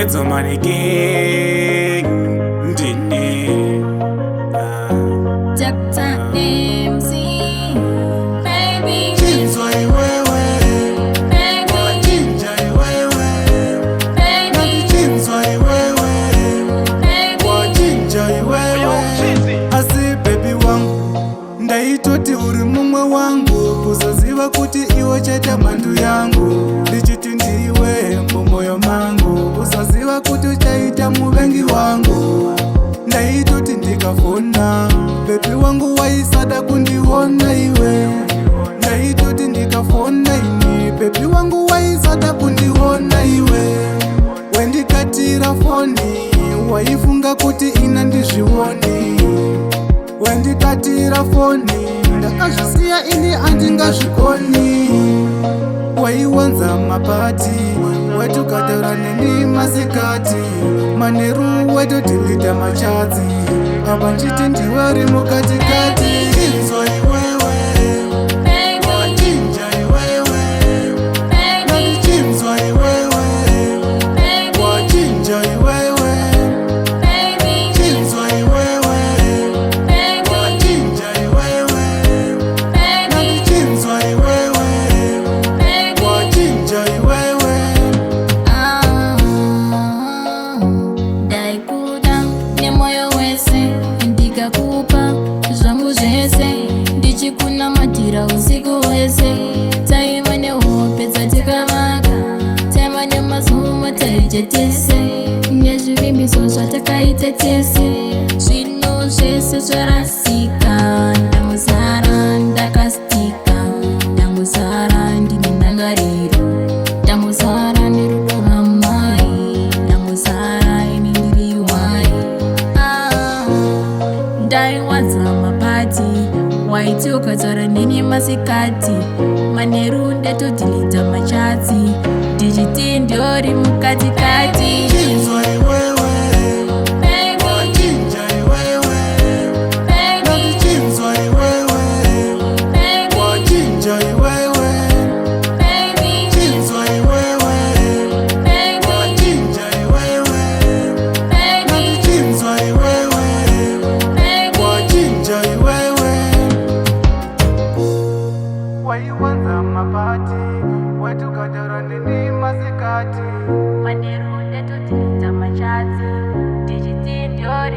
Edzo Money Gang Ndini Dr. MC Baby Chinzwa iwewe Baby Chinja iwewe Baby Chinzwa iwewe Baby Chinja iwewe Asi baby wangu ndaitoti uri mumwe wangu kusaziva kuti iwe chete mhandu yangu ndichiti ndiwe mumoyo mangu kusaziva kuti uchaita muvengi wangu ndaitoti ndikafona bebi wangu waisada kundiona iwe ndaitoti ndikafona ini bebi wangu waisada kundiona iwe wendikatira foni waifunga kuti ina ndizvioni wendikatira foni ndakazvisiya ini andingazvikoni waiwanza mapati wetukataura neni masikati manheru wetodhilita machatsi apa nchiti ndiwe uri mukatikati Chinzwa iwewe wachinja iwewe nati chinzwa iwewe wachinja iwewe chinzwa iwewe wachinja iwewe nati chinzwa iwewe wachinja iwewe ndaikuda nemoyo wese ndikakupa zvangu zvese ndichikunamatira usiku hwese taiva nehope dzatikavaka taiva nemazuva taichetese nezvivimbiso zvatakaita tese zvino zvese zvarasika ndangosara ndakastika ndangosara ndine ndangariro ndangosara nerudo rwamai ndangosara ini ndiri wai ndaiwadza mapati waiti ukataura neni masikati manheru ndatodhilita machatsi ndichiti ndiori mukatikati Chinzwa iwewe wachinja iwewe nati chinzwa iwewe wachinja iwewe chinzwa iwewe wachinja iwewe nati chinzwa iwewe wachinja iwewe waiwanza mapati wetukataura neni masikati manheru ndatodhilita machatsi ndichiti ndiori